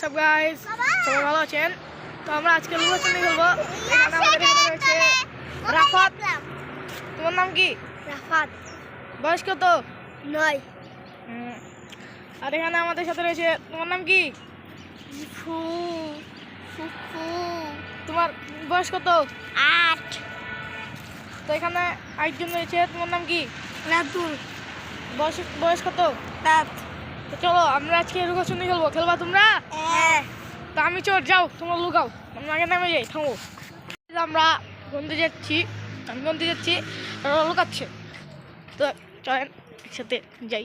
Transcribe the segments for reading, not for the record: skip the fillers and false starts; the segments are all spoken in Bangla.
সব গাইস সবাই ভালো আছেন? তো আমরা আজকে লুকোচুরি খেলবো। এখানে আমাদের এখানে রয়েছে রাফাত। তোমার নাম কি? রাফাত। বয়স কত? 9। আর এখানে আমাদের সাথে রয়েছে, তোমার নাম কি? ইফু। ফুফু। তোমার বয়স কত? 8। তো এখানে আরেকজন রয়েছে, তোমার নাম কি? রাতুল। বয়স কত? 7। তো চলো আমরা আজকে লুকোচুরি খেলবো। খেলবা তোমরা? হ্যাঁ। তো আমি চোর, যাও তোমরা লুকাও, আমরা আগে নামে যাই। থামো, আমরা গন্তে যাচ্ছি, আমি গন্তে যাচ্ছি, ওরা লুকাচ্ছে। তো চলেন একসাথে যাই।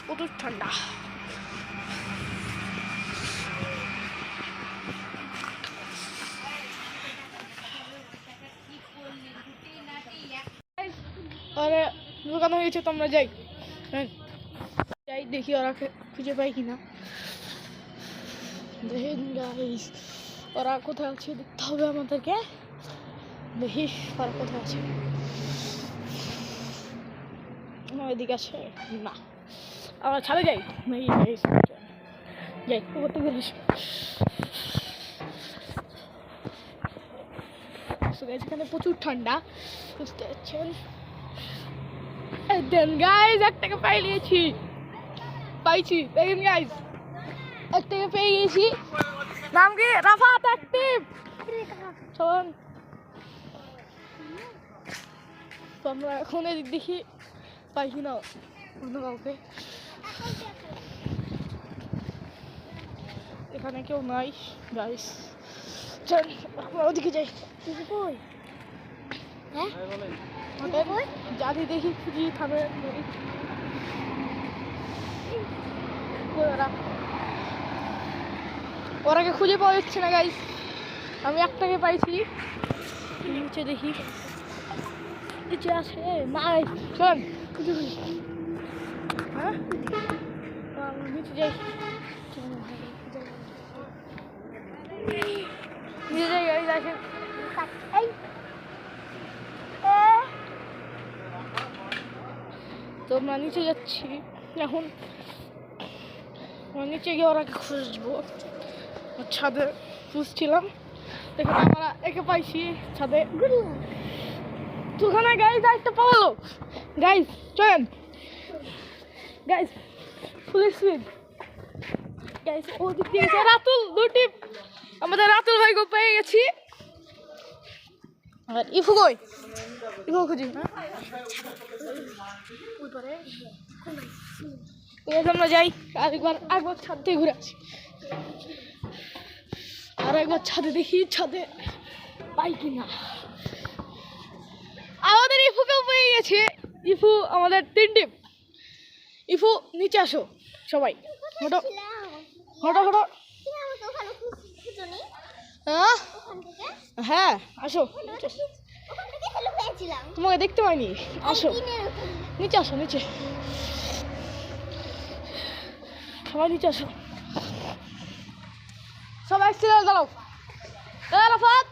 প্রচুর ঠান্ডা। আরে লুকানো হয়েছে, তোমরা যাই যাই দেখি ওরা খুঁজে পাই কিনা। দেখেন গাইস, ওরা কোথায় আছে দেখতে হবে আমাদেরকে। দেখি ওরা কোথায় আছে। এদিকে আছে না, আমরা ছাড়ে যাই নাকি গাইস? যাই করতে গেলে এখানে প্রচুর ঠান্ডা, বুঝতে পারছেন। দেন গাইস, একটাকে পাইছি দেখেন গাইস, একটাকে পেয়ে গেছি। নাম কি? রাফাত। অ্যাক্টিভ। চলুন তো আমরা এখন এদিক দেখি পাইছি না অন্য কাউকে। এখানে কেউ নাই গাইস, চল আমরা ওদিকে যাই। হ্যাঁ, জানি দেখি খুঁজি থামে। ওরাকে খুঁজে পাওয়া যাচ্ছে না গাইস, আমি একটাকে পাইছি। নিচে দেখি, নিচে আসে না। চল হ্যাঁ, নিচে যাই, নিচে যাই গাইস। আসেন, তো আমরা নিচে যাচ্ছি এখন। নিচে গিয়ে ওরাকে খুঁজবো। ছাদে খুঁজছিলাম, দেখুন আমরা একে পাইছি ছাদে। তো ওখানে গাইস একটা পাওয়ালো গাইস, চলেন গাইস, ফুল স্পিড গাইস। ওদিক দিয়ে রাতুল, দুটি আমাদের রাতুল ভাইকে পেয়ে গেছি। আর ইফু কই? ইফু খুঁজি না। আমরা যাই আরেকবার ছাদ থেকে ঘুরে আসি। আর একবার ছাদে দেখি, ছাদে পাই কিনা। আমাদের ইফুকেও পেয়ে গেছে। ইফু আমাদের 3 টিম। ইফু নিচে আসো সবাই, হটো হটো হটো। হ্যাঁ আসো, তোমাকে দেখতে পাইনি। আসো নিচে, আসো নিচে, সবাই নিচে আসো। সবাই দাঁড়াও। রাফাত,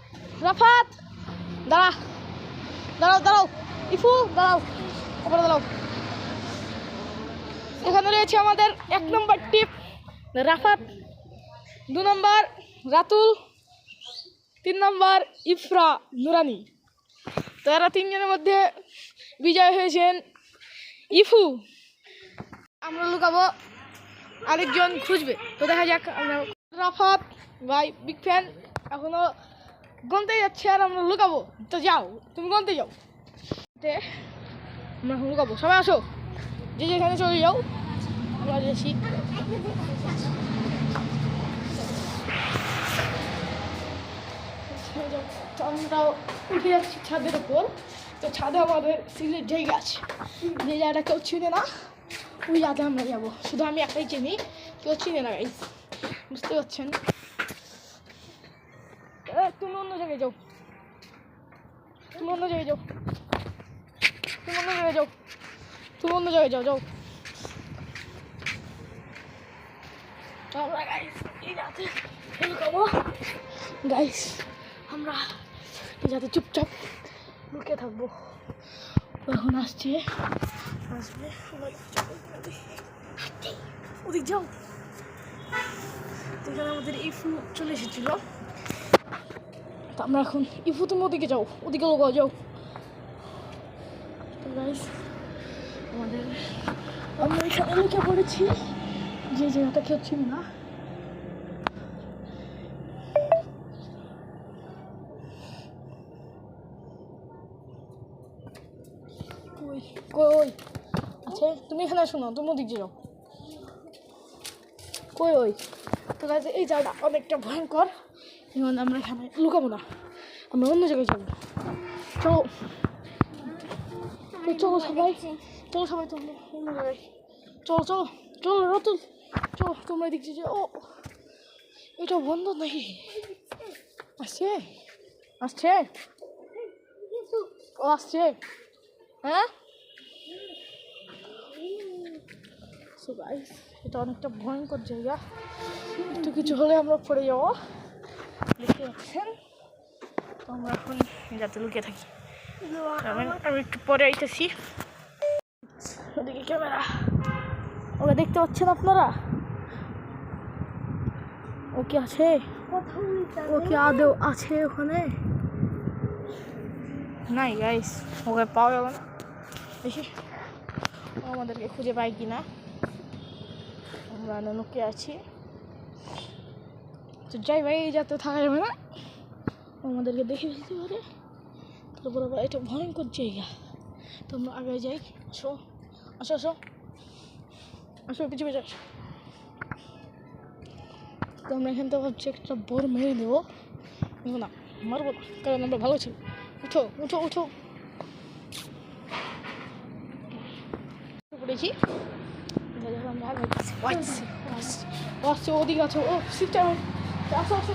রাফাত দাঁড়া, দাঁড়াও দাঁড়াও। ইফু দাঁড়াও, ওপরে দাঁড়াও। এখানে রয়েছে আমাদের 1 নম্বর টিপ রাফাত, 2 নম্বর রাতুল, 3 নম্বর ইফরা নুরানি। তো এরা 3 জনের মধ্যে বিজয় হয়েছেন ইফু। আমরা লুকাবো, আরেকজন খুঁজবে। তো দেখা যাক। আমরা রাফাত ভাই বিগ ফ্যান, এখনো গন্তে যাচ্ছে আর আমরা লুকাবো। তো যাও, তুমি গন্তে যাও, আমরা লুকাবো। সবাই আসো, যে যেখানে চলে যাও, আমরা যাচ্ছি। আমরাও উঠে যাচ্ছি ছাদের উপর। তো ছাদে আমাদের সিলের জায়গা আছে, যে জায়গাটা কেউ চিনে না, ওই জায়গায় আমরা যাবো। শুধু আমি একটাই চিনি, কেউ চিনে না গাইস, বুঝতে পারছেন। তুমি অন্য জায়গায় যাও, তুমি অন্য জায়গায় যাও, তুমি অন্য জায়গায় যাও, তুমি অন্য জায়গায় যাও, যাও। আমরা গাইস এই রাতে লুকাবো গাইস, আমরা এই রাতে চুপচাপ লুকিয়ে থাকবো। এখন আসছে আসবে ওদিক যাও। তো এখানে আমাদের ইফু চলে এসেছিল, তো আমরা এখন ইফু তুমি ওদিকে যাও, ওদিকে লোক যাও। তো গাইস আমরা এখানে লুকিয়ে পড়েছি, যে জায়গাটা কেউ চিনি না। কই কই আচ্ছা তুমি এখানে শোনো, তুমি ওদিক যাও। কই ওই তো গাইস এই জায়গাটা অনেকটা ভয়ঙ্কর, এখন আমরা এখানে লুকাবো না, আমরা অন্য জায়গায় যাবো। চলো চলো সবাই, চলো সবাই তোমরা অন্য জায়গায়, চলো চলো চলো রতুল চলো তোমরা দেখছি যে ও এটা বন্ধ নাকি আসছে আসছে ও আসছে হ্যাঁ। সো গাইস এটা অনেকটা ভয়ঙ্কর জায়গা, একটু কিছু হলে আমরা পড়ে যাবো, দেখতে পাচ্ছেন। তো আমরা এখন যাতে লুকিয়ে থাকি, আমি একটু পরে আইতেছি। ওদিকে ক্যামেরা, ওকে দেখতে পাচ্ছেন আপনারা? ও কি আছে? ও কি আদৌ আছে ওখানে? নাই গাইস, ওকে পাওয়া যাবে না, দেখি ও আমাদেরকে খুঁজে পাই কিনা। আমরা লুকিয়ে আছি, তো যাই ভাই যাতে থাকা যাবে না, ও আমাদেরকে দেখে ফেলতে পারে। তারপরে এটা ভয়ঙ্কর জায়গা, তো আমরা আগে যাই। আসো আসো আসো আসো পিছু পিছু আসো। তো আমরা এখান থেকে ভাবছি একটা বোর মেরে দেবো, না মারবো না, কারণ আমরা ভালো ছিল। উঠো উঠো উঠো পড়েছি, আমরা আগে আসছে ওদিকে আছো, ও সিটটা আসো আসো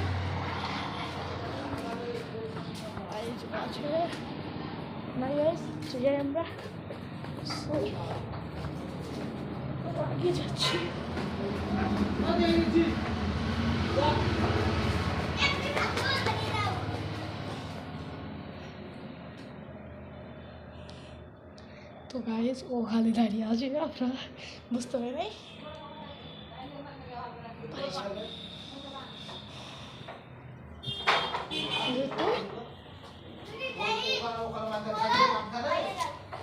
আছে নাই গাইস, যাই আমরা আগে যাচ্ছি। তো গাইস ও খালি দাঁড়িয়ে আছে, আপনারা বুঝতে পারে নাই।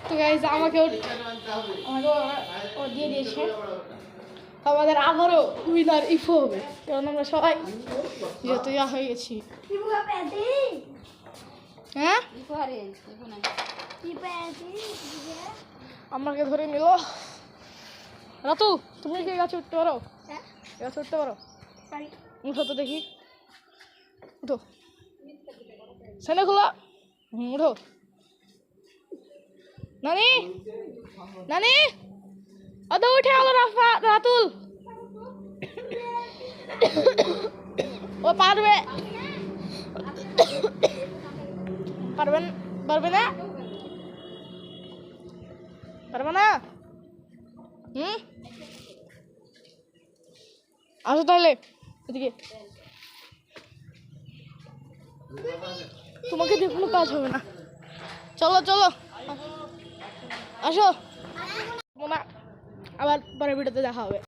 তো গাইস আমাকে ও দিয়ে দিয়েছে, আমাদের আবারও উইনার ইফো হবে, কারণ আমরা সবাই যেহেতু ইয়া হয়ে গেছি। হ্যাঁ আমাকে ধরে নিল। রাতু তুমি কি গাছে উঠতে পারো? গাছে উঠতে পারো? উঠো তো দেখি, উঠো সেনে খোলা, উঠো নানি নানি আদৌ উঠে গেল রাতুল, ও পারবে পারবেন পারবে না পারবে না আসো তাহলে এদিকে, তোমাকে দিয়ে কোনো কাজ হবে না, চলো চলো আসো, আবার পরের ভিডিওতে দেখা হবে।